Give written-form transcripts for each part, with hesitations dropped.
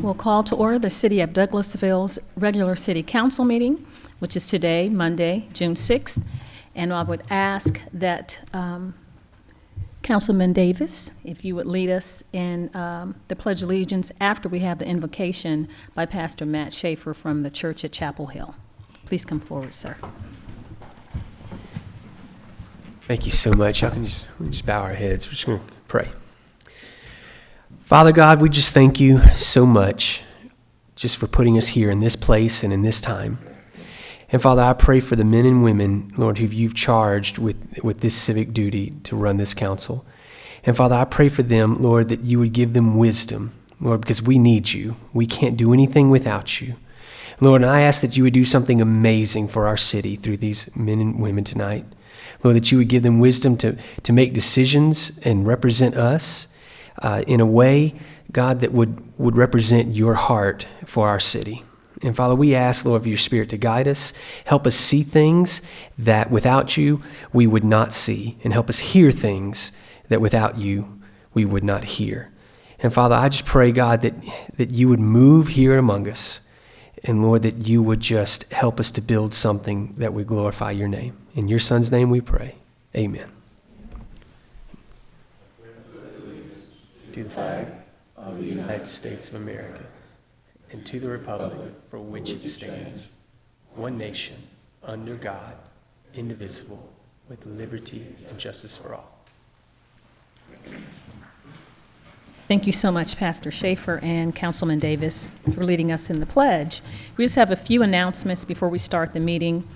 We'll call to order the City of Douglasville's regular City Council meeting, which is today, Monday, June 6th. And I would ask that Councilman Davis, if you would lead us in the Pledge of Allegiance after we have the invocation by Pastor Matt Schaefer from the church at Chapel Hill. Please come forward, sir. Thank you so much. Y'all can just bow our heads. We're just going to pray. Father God, we just thank you so much just for putting us here in this place and in this time. And Father, I pray for the men and women, Lord, who you've charged with this civic duty to run this council. And Father, I pray for them, Lord, that you would give them wisdom, Lord, because we need you. We can't do anything without you. Lord, and I ask that you would do something amazing for our city through these men and women tonight. Lord, that you would give them wisdom to make decisions and represent us in a way, God, that would represent your heart for our city. And Father, we ask, Lord, for your Spirit to guide us, help us see things that without you we would not see, and help us hear things that without you we would not hear. And Father, I just pray, God, that you would move here among us, and Lord, that you would just help us to build something that would glorify your name. In your Son's name we pray. Amen. To the flag of the United States of America, and to the republic for which it stands, one nation, under God, indivisible, with liberty and justice for all. Thank you so much, Pastor Schaefer and Councilman Davis, for leading us in the pledge. We just have a few announcements before we start the meeting.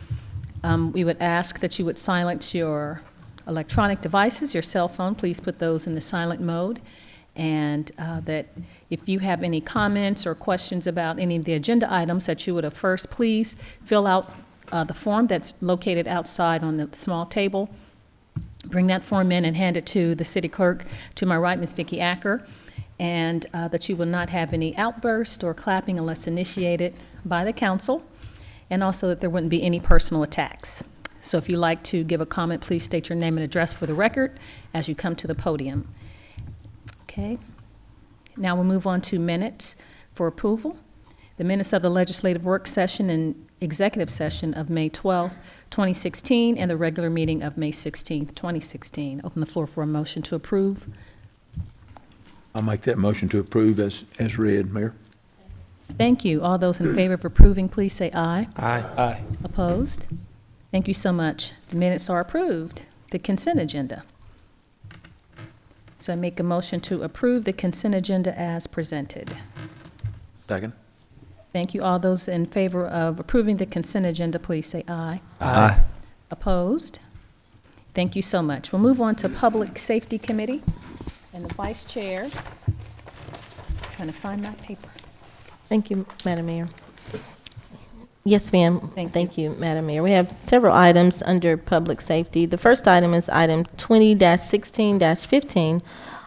We would ask that you would silence your electronic devices, your cell phone. Please put those in the silent mode. And that if you have any comments or questions about any of the agenda items, that you would have first please fill out the form that's located outside on the small table. Bring that form in and hand it to the city clerk. To my right, Ms. Vicki Acker. And that you will not have any outburst or clapping unless initiated by the council. And also that there wouldn't be any personal attacks. So if you'd like to give a comment, please state your name and address for the record as you come to the podium. Okay. Now we'll move on to minutes for approval. The minutes of the legislative work session and executive session of May 12th, 2016, and the regular meeting of May 16th, 2016. Open the floor for a motion to approve. I'll make that motion to approve as read, Mayor. Thank you. All those in favor of approving, please say aye. Aye. Aye. Opposed? Thank you so much. The minutes are approved. The consent agenda. So I make a motion to approve the consent agenda as presented. Second. Thank you. All those in favor of approving the consent agenda, please say aye. Aye. Opposed? Thank you so much. We'll move on to Public Safety Committee and the Vice Chair. Trying to find my paper. Thank you, Madam Mayor. Yes, ma'am. Thank you, Madam Mayor. We have several items under public safety. The first item is item 20-16-15,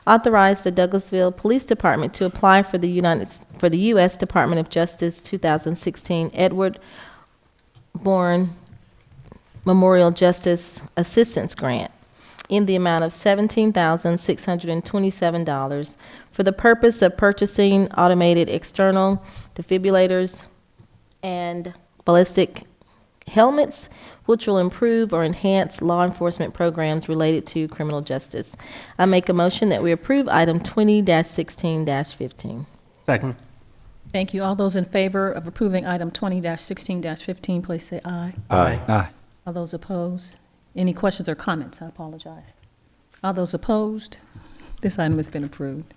authorize the Douglasville Police Department to apply for the U.S. Department of Justice 2016 Edward Bourne Memorial Justice Assistance Grant in the amount of $17,627 for the purpose of purchasing automated external defibrillators and ballistic helmets, which will improve or enhance law enforcement programs related to criminal justice. I make a motion that we approve item 20-16-15. Second. Thank you. All those in favor of approving item 20-16-15, please say aye. Aye. Aye. All those opposed? Any questions or comments? I apologize. All those opposed? This item has been approved.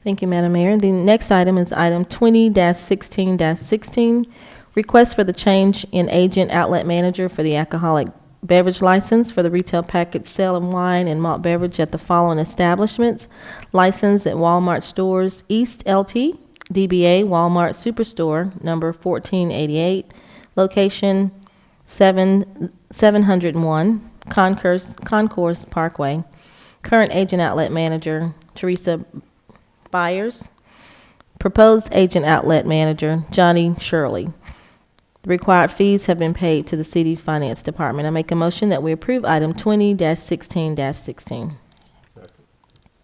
Thank you, Madam Mayor. The next item is item 20-16-16, request for the change in agent outlet manager for the alcoholic beverage license for the retail package sale of wine and malt beverage at the following establishments. License at Walmart Stores East LP, DBA Walmart Superstore, number 1488, location 701 Concourse Parkway. Current agent outlet manager, Teresa Byers. Proposed agent outlet manager, Johnny Shirley. The required fees have been paid to the City Finance Department. I make a motion that we approve item 20-16-16.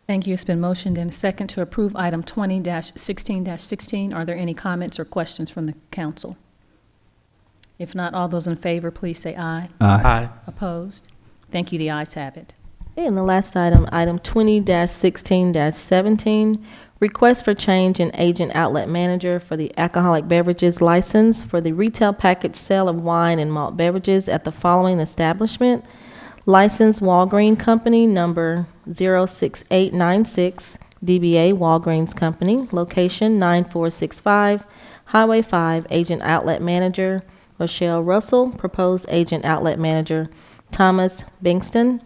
Thank you. It's been motioned and second to approve item 20-16-16. Are there any comments or questions from the council? If not, all those in favor, please say aye. Aye. Opposed? Thank you. The ayes have it. And the last item, item 20-16-17, request for change in agent outlet manager for the alcoholic beverages license for the retail package sale of wine and malt beverages at the following establishment: License Walgreen Company, number 06896, DBA Walgreens Company, location 9465, Highway 5, agent outlet manager Rochelle Russell, proposed agent outlet manager Thomas Bingston.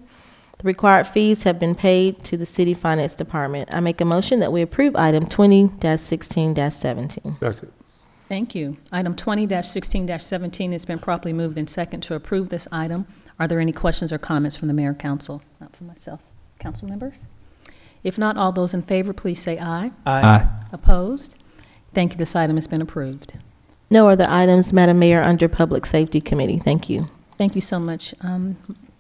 The required fees have been paid to the City Finance Department. I make a motion that we approve item 20-16-17. Second. Thank you. Item 20-16-17 has been properly moved and second to approve this item. Are there any questions or comments from the mayor and council? Not from myself. Council members? If not, all those in favor, please say aye. Aye. Opposed? Thank you. This item has been approved. No other items, Madam Mayor, under Public Safety Committee. Thank you. Thank you so much,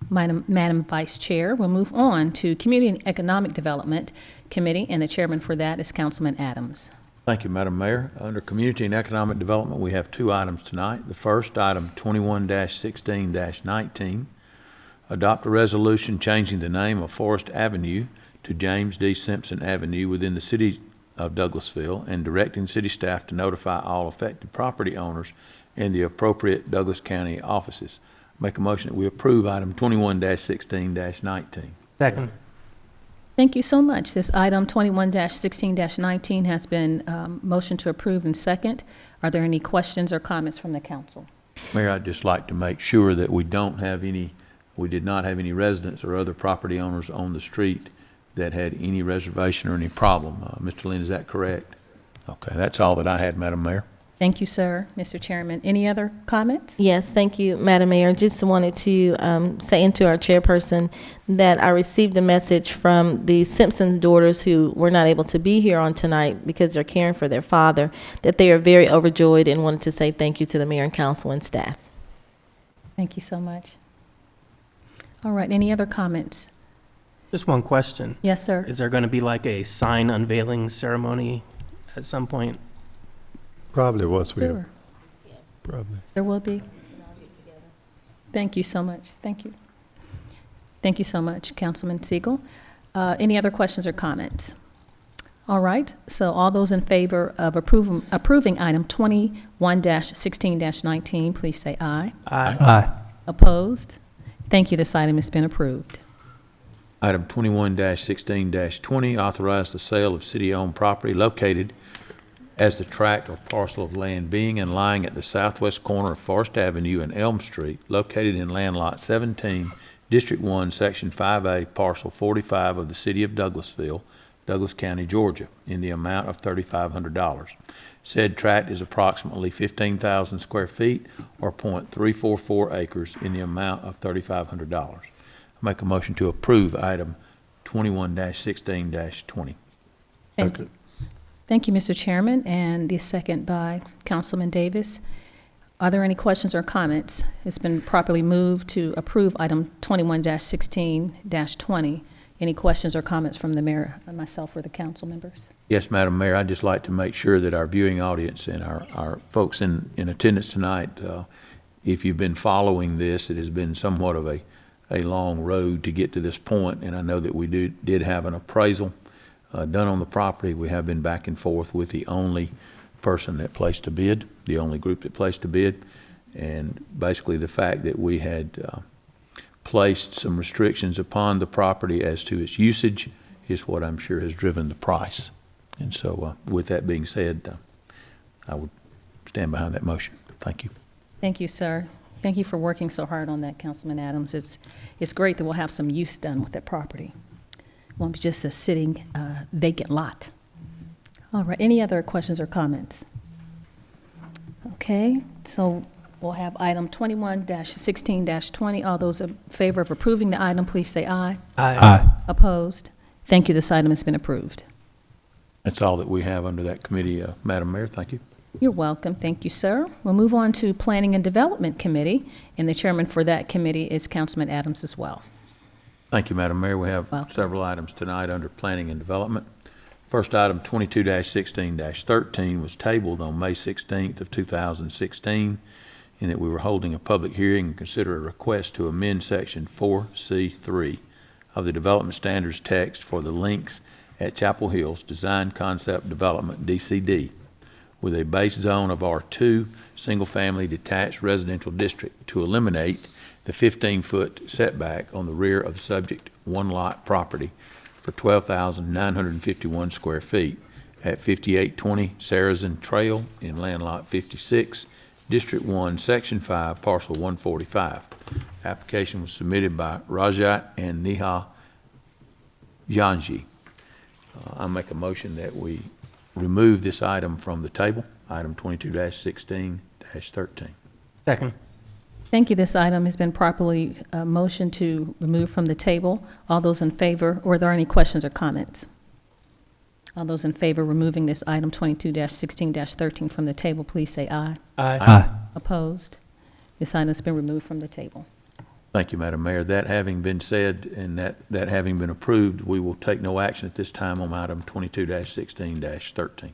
Madam Vice Chair. We'll move on to Community and Economic Development Committee, and the chairman for that is Councilman Adams. Thank you, Madam Mayor. Under Community and Economic Development, we have two items tonight. The first, item 21-16-19, adopt a resolution changing the name of Forest Avenue to James D. Simpson Avenue within the city of Douglasville, and directing city staff to notify all affected property owners in the appropriate Douglas County offices. Make a motion that we approve item 21-16-19. Second. Thank you so much. This item 21-16-19 has been motioned to approve and second. Are there any questions or comments from the council? Mayor, I'd just like to make sure that we did not have any residents or other property owners on the street that had any reservation or any problem. Mr. Lynn, is that correct? Okay, that's all that I had, Madam Mayor. Thank you, sir. Mr. Chairman, any other comments? Yes, thank you, Madam Mayor. Just wanted to say into our chairperson that I received a message from the Simpson daughters who were not able to be here on tonight because they're caring for their father, that they are very overjoyed and wanted to say thank you to the mayor and council and staff. Thank you so much. All right, any other comments? Just one question. Yes, sir. Is there going to be like a sign unveiling ceremony at some point? Probably once we have, Sure. probably. There will be. Thank you so much. Thank you. Thank you so much, Councilman Siegel. Any other questions or comments? All right, so all those in favor of approving item 21-16-19, please say aye. Aye. Opposed? Thank you. This item has been approved. Item 21-16-20, authorize the sale of city-owned property located as the tract or parcel of land being and lying at the southwest corner of Forest Avenue and Elm Street, located in land lot 17, District 1, Section 5A, Parcel 45 of the City of Douglasville, Douglas County, Georgia, in the amount of $3,500. Said tract is approximately 15,000 square feet or .344 acres in the amount of $3,500. Make a motion to approve item 21-16-20. Thank you. Thank you, Mr. Chairman, and the second by Councilman Davis. Are there any questions or comments? It's been properly moved to approve item 21-16-20. Any questions or comments from the mayor, myself, or the council members? Yes, Madam Mayor, I'd just like to make sure that our viewing audience and our folks in attendance tonight, if you've been following this, it has been somewhat of a long road to get to this point, and I know that we did have an appraisal done on the property. We have been back and forth with the only person that placed a bid, the only group that placed a bid, and basically the fact that we had placed some restrictions upon the property as to its usage is what I'm sure has driven the price. And so with that being said, I would stand behind that motion. Thank you. Thank you, sir. Thank you for working so hard on that, Councilman Adams. It's great that we'll have some use done with that property. It won't be just a sitting vacant lot. All right, any other questions or comments? Okay, so we'll have item 21-16-20. All those in favor of approving the item, please say aye. Aye. Opposed? Thank you, this item has been approved. That's all that we have under that committee, Madam Mayor. Thank you. You're welcome. Thank you, sir. We'll move on to Planning and Development Committee, and the chairman for that committee is Councilman Adams as well. Thank you, Madam Mayor. We have Welcome. several items tonight under planning and development. First item, 22-16-13, was tabled on May 16th of 2016, in that we were holding a public hearing and consider a request to amend Section 4C3 of the Development Standards text for the links at Chapel Hills Design Concept Development, DCD, with a base zone of R2, single-family detached residential district, to eliminate the 15-foot setback on the rear of subject one-lot property for 12,951 square feet at 5820 Saracen Trail in Land Lot 56, District 1, Section 5, Parcel 145. Application was submitted by Rajat and Neha Janji. I make a motion that we remove this item from the table, item 22-16-13. Second. Thank you. This item has been properly motioned to remove from the table. All those in favor, or are there any questions or comments? All those in favor of removing this item 22-16-13 from the table, please say aye. Aye. Opposed? This item has been removed from the table. Thank you, Madam Mayor. That having been said and that having been approved, we will take no action at this time on item 22-16-13.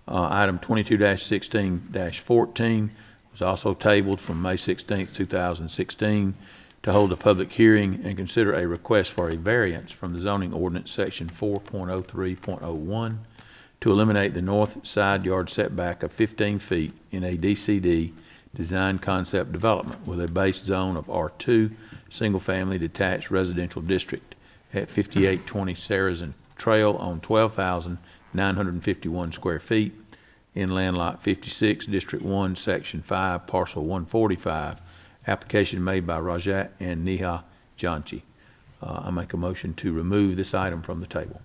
Item 22-16-14 was also tabled from May 16th, 2016, to hold a public hearing and consider a request for a variance from the zoning ordinance section 4.03.01 to eliminate the north side yard setback of 15 feet in a DCD design concept development with a base zone of R2, single-family detached residential district at 5820 Saracen Trail on 12,951 square feet in Land Lot 56, District 1, Section 5, Parcel 145. Application made by Rajat and Neha Janchi. I make a motion to remove this item from the table.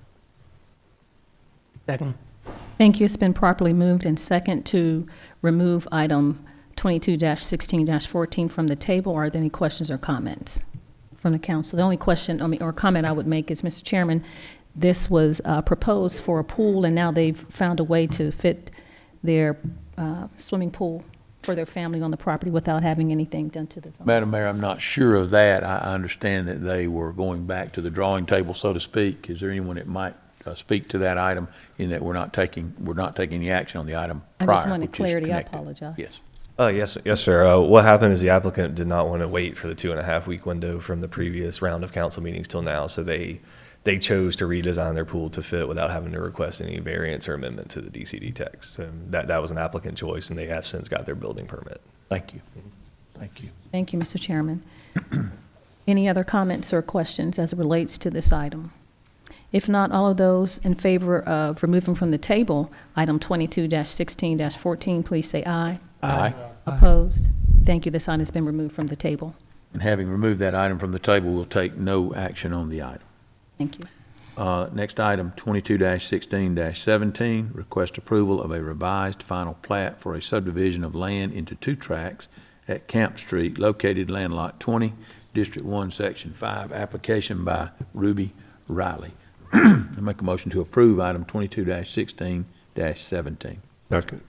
Second. Thank you. It's been properly moved and second to remove item 22-16-14 from the table. Are there any questions or comments from the council? The only question, or comment I would make is, Mr. Chairman, this was proposed for a pool, and now they've found a way to fit their swimming pool for their family on the property without having anything done to the zone. Madam Mayor, I'm not sure of that. I understand that they were going back to the drawing table, so to speak. Is there anyone that might speak to that item, in that we're not taking any action on the item prior? I just wanted which is clarity. I connected? apologize. Yes. Yes, sir. What happened is the applicant did not want to wait for the 2.5-week window from the previous round of council meetings till now, so they chose to redesign their pool to fit without having to request any variance or amendment to the DCD text. That was an applicant choice, and they have since got their building permit. Thank you. Thank you. Thank you, Mr. Chairman. Any other comments or questions as it relates to this item? If not, all of those in favor of removing from the table item 22-16-14, please say aye. Aye. Opposed? Thank you. This item has been removed from the table. And having removed that item from the table, we'll take no action on the item. Thank you. Next item, 22-16-17, request approval of a revised final plat for a subdivision of land into 2 tracts at Camp Street, located Land Lot 20, District 1, Section 5, application by Ruby Riley. I make a motion to approve item 22-16-17. Second.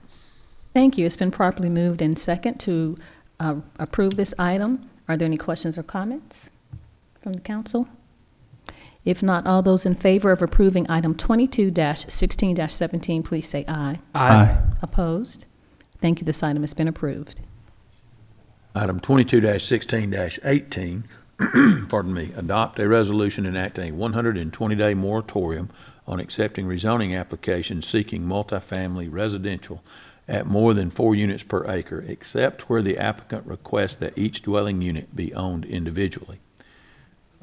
Thank you. It's been properly moved and second to approve this item. Are there any questions or comments from the council? If not, all those in favor of approving item 22-16-17, please say aye. Aye. Opposed? Thank you. This item has been approved. Item 22-16-18, pardon me, adopt a resolution enacting a 120-day moratorium on accepting rezoning applications seeking multifamily residential at more than 4 units per acre, except where the applicant requests that each dwelling unit be owned individually.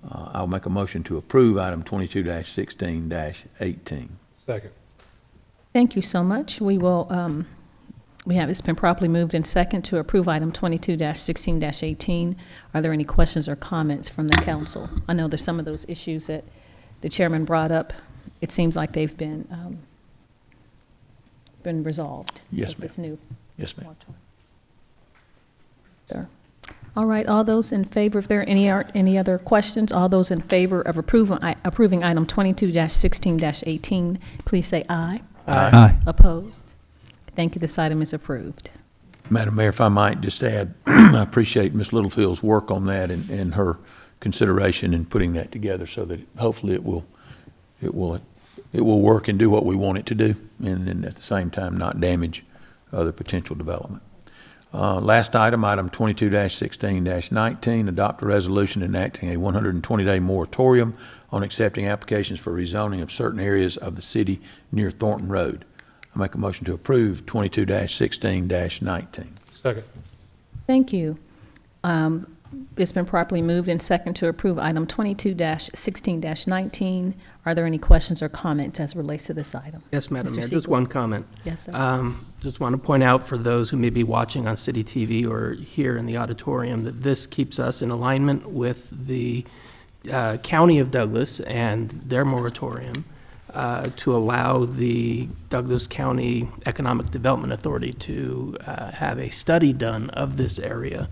I'll make a motion to approve item 22-16-18. Second. Thank you so much. We will, it's been properly moved and second to approve item 22-16-18. Are there any questions or comments from the council? I know there's some of those issues that the chairman brought up. It seems like they've been resolved. Yes, with this new Yes, ma'am. moratorium. Sir. All right, all those in favor, if there are any other questions, all those in favor of approving item 22-16-18, please say aye. Aye. Opposed? Thank you. This item is approved. Madam Mayor, if I might just add, I appreciate Ms. Littlefield's work on that and her consideration in putting that together so that hopefully it will work and do what we want it to do, and then at the same time not damage other potential development. Last item 22-16-19, adopt a resolution enacting a 120-day moratorium on accepting applications for rezoning of certain areas of the city near Thornton Road. I make a motion to approve 22-16-19. Second. Thank you. It's been properly moved and second to approve item 22-16-19. Are there any questions or comments as it relates to this item? Yes, Madam Mr. Mayor, just Siegel. one comment. Yes, sir. Just want to point out for those who may be watching on City TV or here in the auditorium that this keeps us in alignment with the County of Douglas and their moratorium to allow the Douglas County Economic Development Authority to have a study done of this area,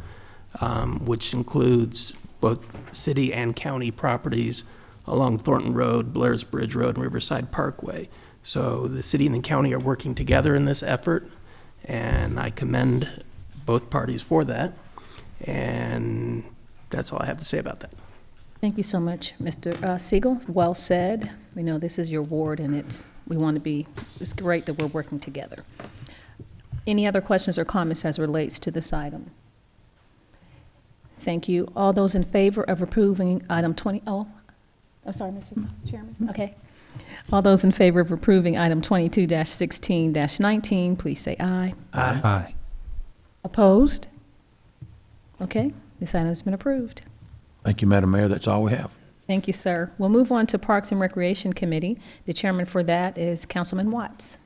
which includes both city and county properties along Thornton Road, Blair's Bridge Road, and Riverside Parkway. So the city and the county are working together in this effort, and I commend both parties for that. And that's all I have to say about that. Thank you so much, Mr. Siegel. Well said. We know this is your ward, and it's great that we're working together. Any other questions or comments as it relates to this item? Thank you. All those in favor of approving item 20, I'm sorry, Mr. Chairman. Okay. All those in favor of approving item 22-16-19, please say aye. Aye. Opposed? Okay, this item has been approved. Thank you, Madam Mayor. That's all we have. Thank you, sir. We'll move on to Parks and Recreation Committee. The chairman for that is Councilman Watts.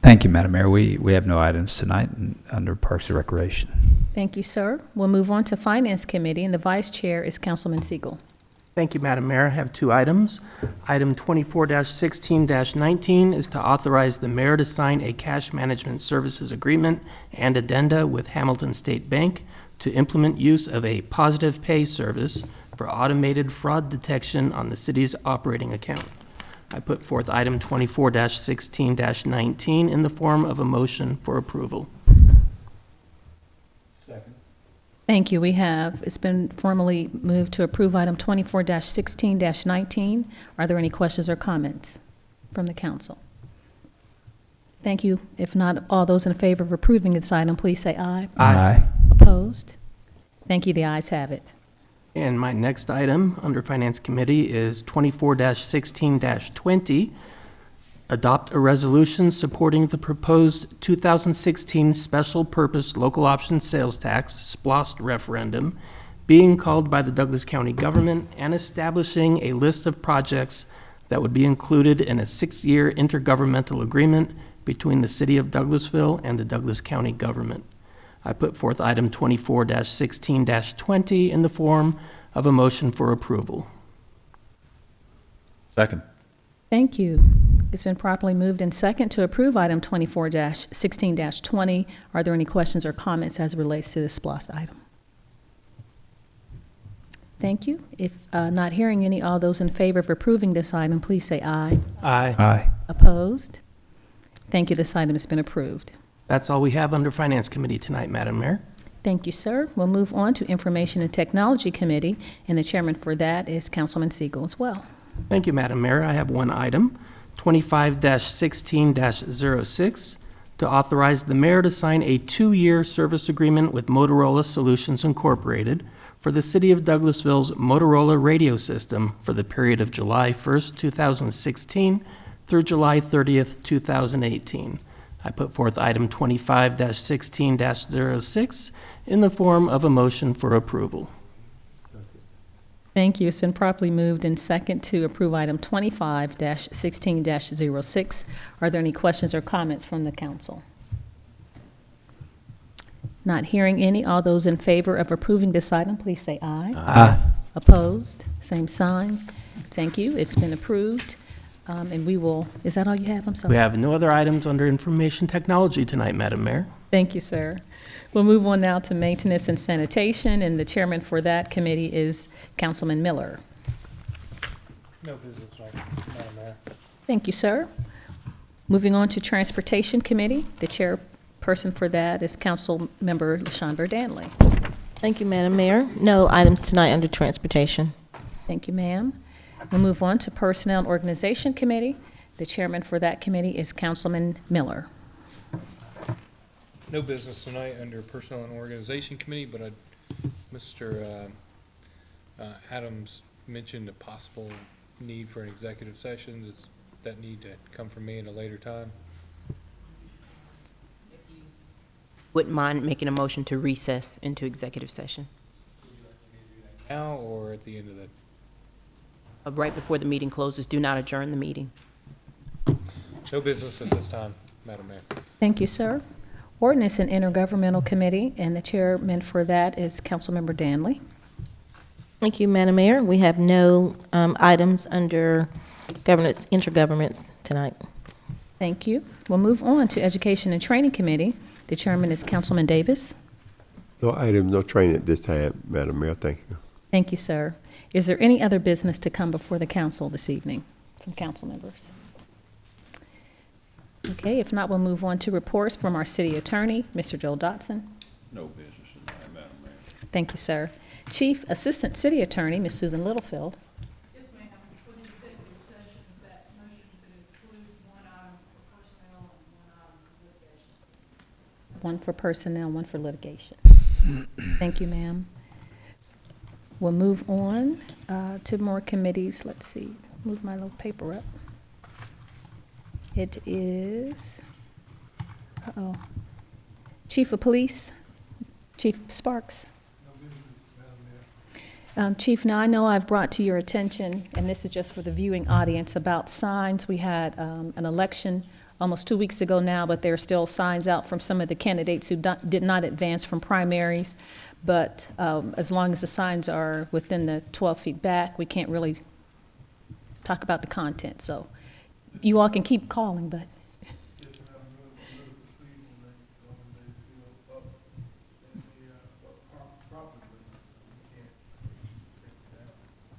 Thank you, Madam Mayor. We have no items tonight under Parks and Recreation. Thank you, sir. We'll move on to Finance Committee, and the vice chair is Councilman Siegel. Thank you, Madam Mayor. I have two items. Item 24-16-19 is to authorize the mayor to sign a cash management services agreement and addenda with Hamilton State Bank to implement use of a positive pay service for automated fraud detection on the city's operating account. I put forth item 24-16-19 in the form of a motion for approval. Thank you. It's been formally moved to approve item 24-16-19. Are there any questions or comments from the council? Thank you. If not, all those in favor of approving this item, please say aye. Aye. Opposed? Thank you. The ayes have it. And my next item under Finance Committee is 24-16-20. Adopt a resolution supporting the proposed 2016 Special Purpose Local Option Sales Tax (SPLOST) referendum being called by the Douglas County government and establishing a list of projects that would be included in a 6-year intergovernmental agreement between the City of Douglasville and the Douglas County government. I put forth item 24-16-20 in the form of a motion for approval. Second. Thank you. It's been properly moved and second to approve item 24-16-20. Are there any questions or comments as it relates to this SPLOST item? Thank you. If not hearing any, all those in favor of approving this item, please say aye. Aye. Aye. Opposed? Thank you. This item has been approved. That's all we have under Finance Committee tonight, Madam Mayor. Thank you, sir. We'll move on to Information and Technology Committee, and the chairman for that is Councilman Siegel as well. Thank you, Madam Mayor. I have one item, 25-16-06, to authorize the mayor to sign a 2-year service agreement with Motorola Solutions Incorporated for the City of Douglasville's Motorola radio system for the period of July 1st, 2016 through July 30th, 2018. I put forth item 25-16-06 in the form of a motion for approval. Thank you. It's been properly moved and second to approve item 25-16-06. Are there any questions or comments from the council? Not hearing any. All those in favor of approving this item, please say aye. Aye. Opposed? Same sign. Thank you. It's been approved. And we will, is that all you have? I'm sorry. We have no other items under Information Technology tonight, Madam Mayor. Thank you, sir. We'll move on now to Maintenance and Sanitation, and the chairman for that committee is Councilman Miller. No business, Madam Mayor. Thank you, sir. Moving on to Transportation Committee, the chairperson for that is Council Member LaShawn Danley. Thank you, Madam Mayor. No items tonight under transportation. Thank you, ma'am. We'll move on to Personnel and Organization Committee. The chairman for that committee is Councilman Miller. No business tonight under Personnel and Organization Committee, but Mr. Adams mentioned a possible need for an executive session. Does that need to come from me at a later time? Wouldn't mind making a motion to recess into executive session. Now or at the end of the? Right before the meeting closes, do not adjourn the meeting. No business at this time, Madam Mayor. Thank you, sir. Ordinance and Intergovernmental Committee, and the chairman for that is Councilmember Danley. Thank you, Madam Mayor. We have no items under governance, intergovernments tonight. Thank you. We'll move on to Education and Training Committee. The chairman is Councilman Davis. No items, no training at this time, Madam Mayor. Thank you. Thank you, sir. Is there any other business to come before the council this evening from council members? Okay, if not, we'll move on to reports from our city attorney, Mr. Joel Dotson. No business in that, Madam Mayor. Thank you, sir. Chief Assistant City Attorney, Ms. Susan Littlefield. Yes, ma'am. For the executive session, that motion could include one item for personnel and one item for litigation. One for personnel, one for litigation. Thank you, ma'am. We'll move on to more committees. Let's see, move my little paper up. It is, Chief of Police, Chief Sparks. Chief, now I know I've brought to your attention, and this is just for the viewing audience, about signs. We had an election almost 2 weeks ago now, but there are still signs out from some of the candidates who did not advance from primaries. But as long as the signs are within the 12 feet back, we can't really talk about the content. So you all can keep calling, but.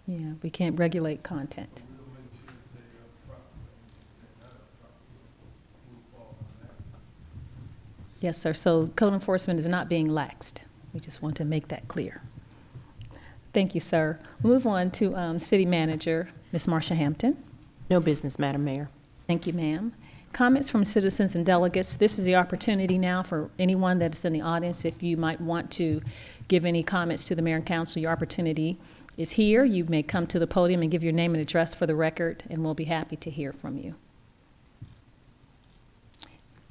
Yeah, we can't regulate content. Yes, sir. So code enforcement is not being laxed. We just want to make that clear. Thank you, sir. We'll move on to City Manager, Ms. Marsha Hampton. No business, Madam Mayor. Thank you, ma'am. Comments from citizens and delegates. This is the opportunity now for anyone that's in the audience. If you might want to give any comments to the mayor and council, your opportunity is here. You may come to the podium and give your name and address for the record, and we'll be happy to hear from you.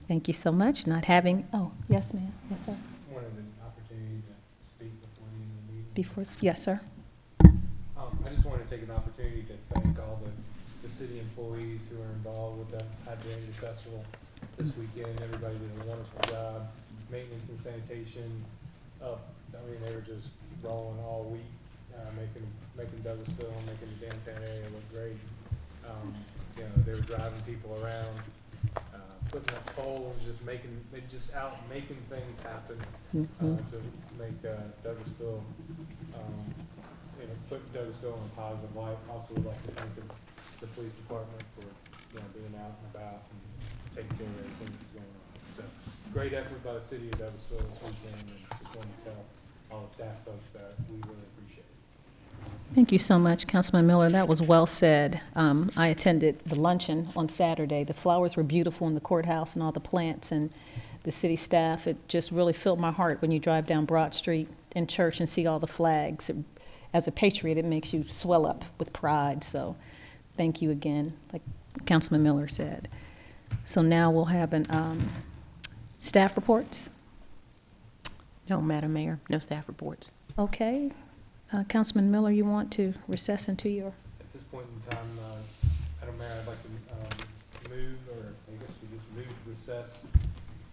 Thank you so much. Not having, oh, yes, ma'am. Yes, sir. Wanted an opportunity to speak before the end of the meeting. Before, yes, sir. I just wanted to take an opportunity to thank all the city employees who are involved with the Hydrangea Festival this weekend. Everybody did a wonderful job. Maintenance and sanitation up. I mean, they were just rolling all week, making Douglasville and making the downtown area look great. You know, they were driving people around, putting up poles, just out making things happen to make Douglasville, put Douglasville in a positive light. Also, would like to thank the police department for being out and about and taking care of everything that's going on. So, great effort by the city of Douglasville this weekend, and just wanted to tell all the staff folks that we really appreciate it. Thank you so much, Councilman Miller. That was well said. I attended the luncheon on Saturday. The flowers were beautiful in the courthouse and all the plants and the city staff. It just really filled my heart when you drive down Broad Street in church and see all the flags. As a patriot, it makes you swell up with pride. So thank you again, like Councilman Miller said. So now we'll have an staff reports. No, Madam Mayor, no staff reports. Okay. Councilman Miller, you want to recess into your? At this point in time, Madam Mayor, I'd like to move, or I guess we just move to recess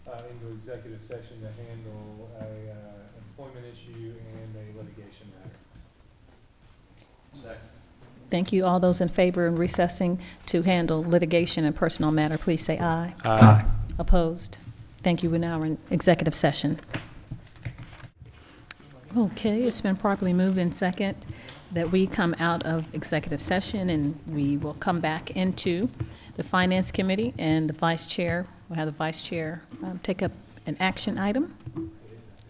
into executive session to handle a employment issue and a litigation matter. Second. Thank you. All those in favor of recessing to handle litigation and personal matter, please say aye. Aye. Opposed? Thank you. We're now in executive session. Okay, it's been properly moved in second that we come out of executive session, and we will come back into the Finance Committee, and the Vice Chair, we'll have the Vice Chair take up an action item.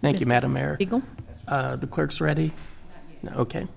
Thank you, Madam Mayor. Siegel? The clerk's ready? No, okay.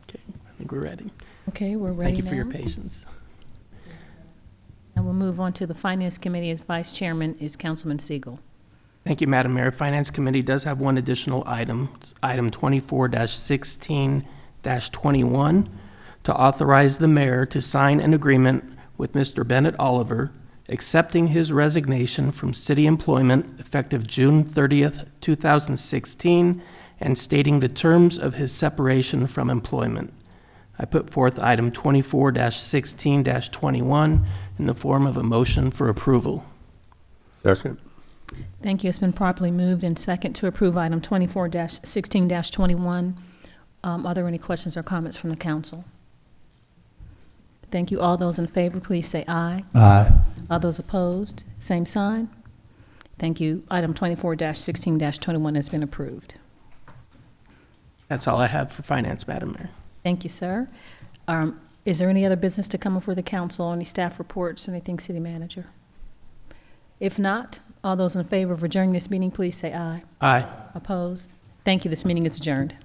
Okay, I think we're ready. Okay, we're ready now. Thank you for your patience. And we'll move on to the Finance Committee. As Vice Chairman is Councilman Siegel. Thank you, Madam Mayor. Finance Committee does have one additional item, item 24-16-21, to authorize the mayor to sign an agreement with Mr. Bennett Oliver, accepting his resignation from city employment effective June 30th, 2016, and stating the terms of his separation from employment. I put forth item 24-16-21 in the form of a motion for approval. Second. Thank you. It's been properly moved and second to approve item 24-16-21. Are there any questions or comments from the council? Thank you. All those in favor, please say aye. Aye. All those opposed, same sign. Thank you. Item 24-16-21 has been approved. That's all I have for finance, Madam Mayor. Thank you, sir. Is there any other business to come before the council? Any staff reports, anything, City Manager? If not, all those in favor of adjourning this meeting, please say aye. Aye. Opposed? Thank you. This meeting is adjourned.